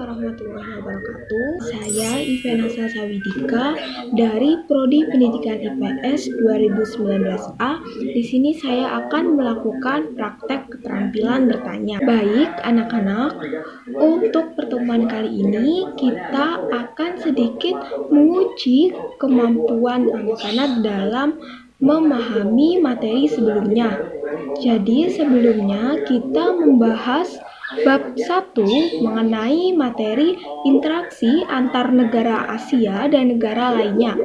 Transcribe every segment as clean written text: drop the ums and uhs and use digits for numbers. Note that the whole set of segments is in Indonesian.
warahmatullahi wabarakatuh. Saya Ivenasa Sawidika dari Prodi Pendidikan IPS 2019A. Di sini saya akan melakukan praktek keterampilan bertanya. Baik, anak-anak, untuk pertemuan kali ini kita akan sedikit menguji kemampuan anak-anak dalam memahami materi sebelumnya. Jadi sebelumnya kita membahas bab 1 mengenai materi interaksi antar negara Asia dan negara lainnya.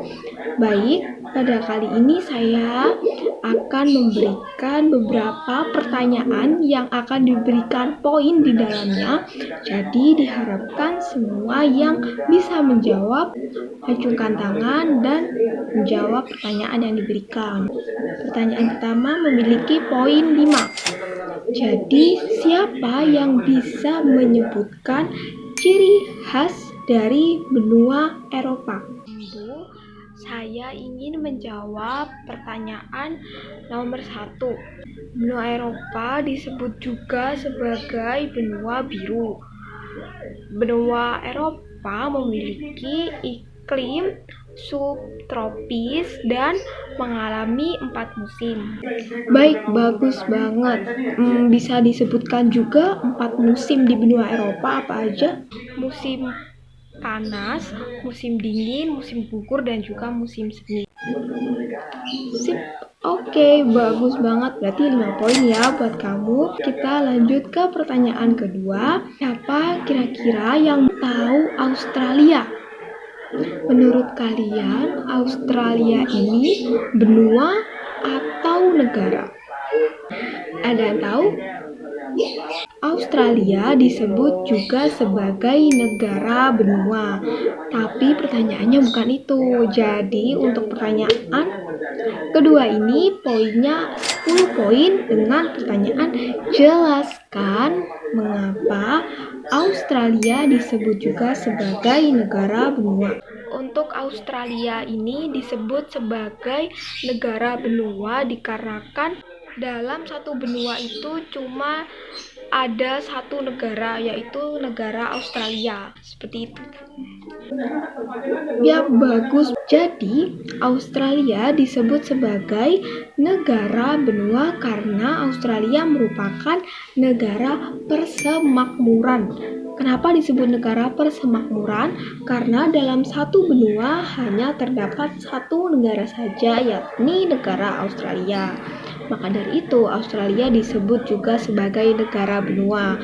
Baik, pada kali ini saya akan memberikan beberapa pertanyaan yang akan diberikan poin di dalamnya. Jadi diharapkan semua yang bisa menjawab acungkan tangan dan menjawab pertanyaan yang diberikan. Pertanyaan pertama memiliki poin 5. Jadi, siapa yang bisa menyebutkan ciri khas dari benua Eropa? Saya ingin menjawab pertanyaan nomor 1. Benua Eropa disebut juga sebagai benua biru. Benua Eropa memiliki iklim subtropis dan mengalami 4 musim. Baik, bagus banget. Bisa disebutkan juga 4 musim di benua Eropa apa aja? Musim panas, musim dingin, musim gugur, dan juga musim semi. Sip. Oke, bagus banget. Berarti 5 poin ya buat kamu. Kita lanjut ke pertanyaan kedua. Siapa kira-kira yang tahu Australia? Menurut kalian, Australia ini benua atau negara? Ada yang tahu? Australia disebut juga sebagai negara benua. Tapi pertanyaannya bukan itu. Jadi untuk pertanyaan kedua ini poinnya 10 poin dengan pertanyaan jelaskan mengapa Australia disebut juga sebagai negara benua. Untuk Australia ini disebut sebagai negara benua dikarenakan dalam satu benua itu cuma ada satu negara, yaitu negara Australia. Seperti itu. Ya, bagus. Jadi, Australia disebut sebagai negara benua karena Australia merupakan negara persemakmuran. Kenapa disebut negara persemakmuran? Karena dalam satu benua hanya terdapat satu negara saja, yakni negara Australia. Maka dari itu, Australia disebut juga sebagai negara benua.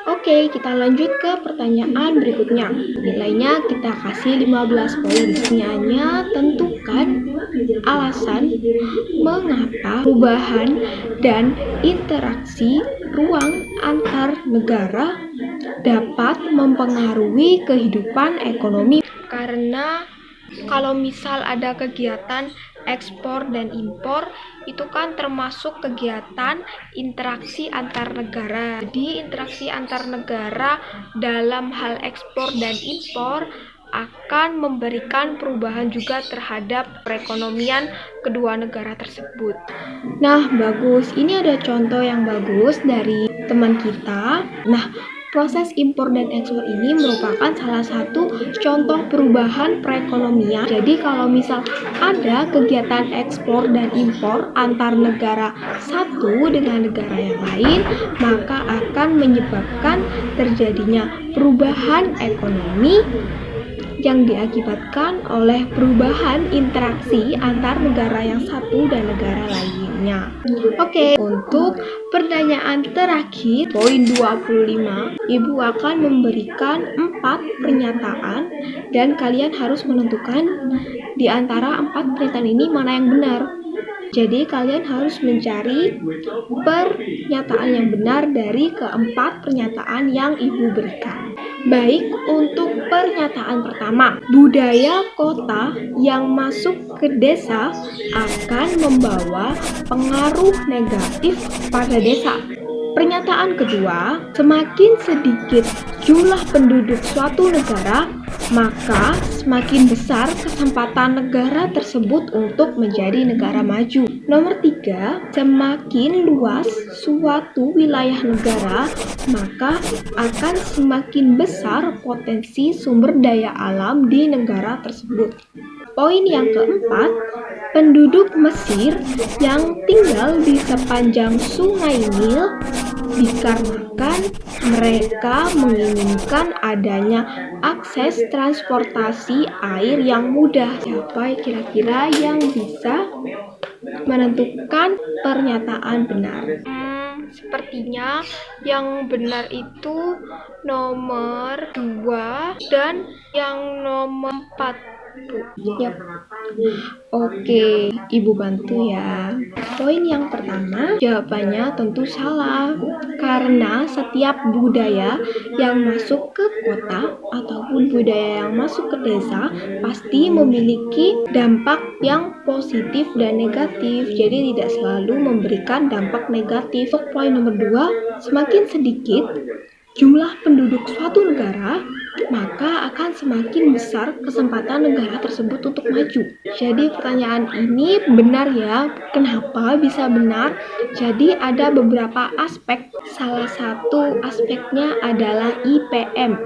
Oke, kita lanjut ke pertanyaan berikutnya. Nilainya kita kasih 15 poin. Pertanyaannya, tentukan alasan mengapa perubahan dan interaksi ruang antar negara dapat mempengaruhi kehidupan ekonomi. Karena kalau misal ada kegiatan ekspor dan impor, itu kan termasuk kegiatan interaksi antar negara. Jadi interaksi antar negara dalam hal ekspor dan impor akan memberikan perubahan juga terhadap perekonomian kedua negara tersebut. Nah, bagus. Ini ada contoh yang bagus dari teman kita. Nah, proses impor dan ekspor ini merupakan salah satu contoh perubahan perekonomian. Jadi kalau misal ada kegiatan ekspor dan impor antar negara satu dengan negara yang lain, maka akan menyebabkan terjadinya perubahan ekonomi yang diakibatkan oleh perubahan interaksi antar negara yang satu dan negara lainnya. Oke, untuk pertanyaan terakhir, poin 25, Ibu akan memberikan 4 pernyataan dan kalian harus menentukan di antara 4 pernyataan ini mana yang benar. Jadi kalian harus mencari pernyataan yang benar dari keempat pernyataan yang Ibu berikan. Baik, untuk pernyataan pertama, budaya kota yang masuk ke desa akan membawa pengaruh negatif pada desa. Pernyataan kedua, semakin sedikit jumlah penduduk suatu negara, maka semakin besar kesempatan negara tersebut untuk menjadi negara maju. Nomor 3, semakin luas suatu wilayah negara, maka akan semakin besar potensi sumber daya alam di negara tersebut. Poin yang keempat, penduduk Mesir yang tinggal di sepanjang Sungai Nil dikarenakan mereka menginginkan adanya akses transportasi air yang mudah. Siapa kira-kira yang bisa menentukan pernyataan benar? Sepertinya yang benar itu nomor 2 dan yang nomor 4. Yap. Oke, Ibu bantu ya. Poin yang pertama, jawabannya tentu salah. Karena setiap budaya yang masuk ke kota ataupun budaya yang masuk ke desa pasti memiliki dampak yang positif dan negatif. Jadi tidak selalu memberikan dampak negatif. Poin nomor 2, semakin sedikit jumlah penduduk suatu negara, maka akan semakin besar kesempatan negara tersebut untuk maju. Jadi pertanyaan ini benar ya. Kenapa bisa benar? Jadi ada beberapa aspek. Salah satu aspeknya adalah IPM,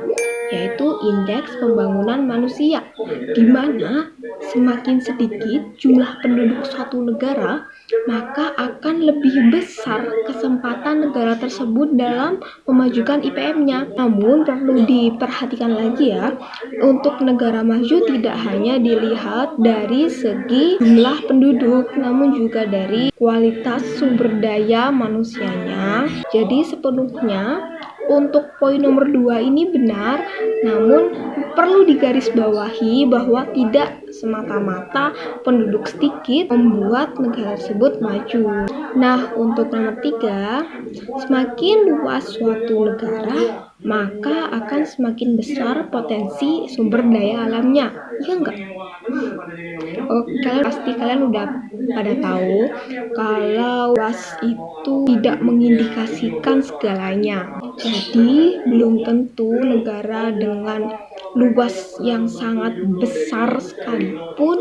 yaitu Indeks Pembangunan Manusia, di mana semakin sedikit jumlah penduduk suatu negara, maka akan lebih besar kesempatan negara tersebut dalam memajukan IPM-nya. Namun perlu diperhatikan lagi ya, untuk negara maju tidak hanya dilihat dari segi jumlah penduduk, namun juga dari kualitas sumber daya manusianya. Jadi sepenuhnya untuk poin nomor 2 ini benar, namun perlu digarisbawahi bahwa tidak semata-mata penduduk sedikit membuat negara tersebut maju. Nah, untuk nomor 3, semakin luas suatu negara, maka akan semakin besar potensi sumber daya alamnya. Iya enggak? Oh, kalian udah pada tahu kalau luas itu tidak mengindikasikan segalanya. Jadi belum tentu negara dengan luas yang sangat besar sekalipun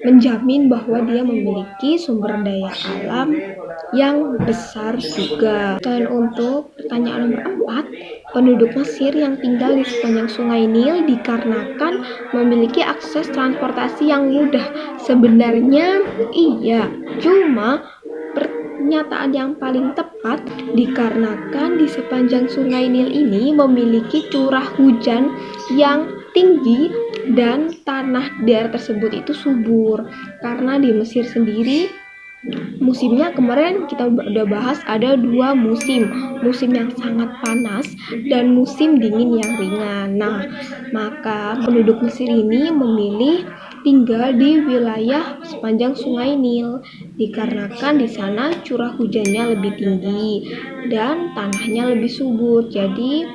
menjamin bahwa dia memiliki sumber daya alam yang besar juga. Dan untuk pertanyaan nomor 4, penduduk Mesir yang tinggal di sepanjang Sungai Nil dikarenakan memiliki akses transportasi yang mudah. Sebenarnya iya, cuma pernyataan yang paling tepat dikarenakan di sepanjang Sungai Nil ini memiliki curah hujan yang tinggi dan tanah di daerah tersebut itu subur. Karena di Mesir sendiri musimnya kemarin kita udah bahas ada 2 musim yang sangat panas dan musim dingin yang ringan. Nah, maka penduduk Mesir ini memilih tinggal di wilayah sepanjang Sungai Nil dikarenakan di sana curah hujannya lebih tinggi dan tanahnya lebih subur. Jadi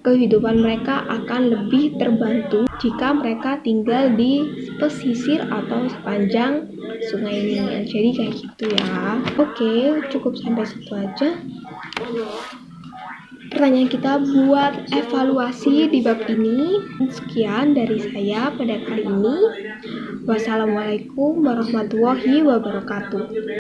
kehidupan mereka akan lebih terbantu jika mereka tinggal di pesisir atau sepanjang Sungai Nil. Jadi kayak gitu ya. Oke, cukup sampai situ aja pertanyaan kita buat evaluasi di bab ini. Sekian dari saya pada kali ini. Wassalamualaikum warahmatullahi wabarakatuh.